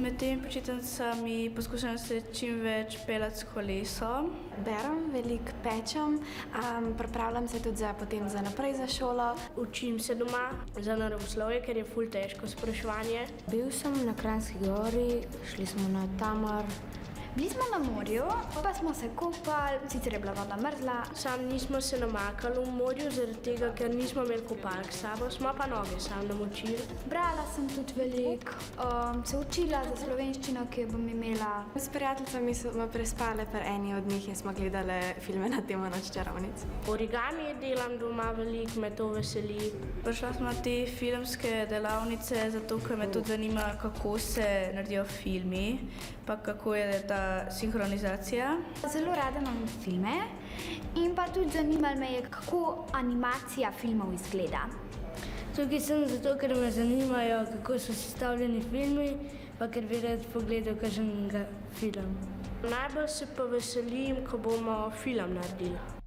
Med temi počitnicami poskušam se čim več peljati s kolesom. Berem, veliko pečem, pripravljam se tudi potem za naprej za šolo. Učim se doma za naravoslovje, ker je ful težko spraševanje. Bil sem na Kranjski Gori, šli smo na Tamar. Bili smo na morju, pa smo se kopali, sicer je bila voda mrzla. Sam nismo se namakali v morju, zaradi tega, ker nismo imeli kopalk s sabo, smo pa noge sam namočili. Brala sem tudi veliko, se učila za slovenščino, ki jo bom imela. S prijateljicami smo prespale pri eni od njih in smo gledali filme na temo Noč čarovnic. Origami delam doma veliko, me to veseli. Prišla smo na te filmske delavnice, zato ker me tudi zanima, kako se naredijo filmi, pa kako je ta sinhronizacija. Zelo rada imam filme in pa tudi zanimalo me je, kako animacija filmov izgleda. Tukaj sem zato, ker me zanimajo, kako so sestavljeni filmi, pa ker bi rad pogledal kakšen film. Najbolj se pa veselim, ko bomo film naredili.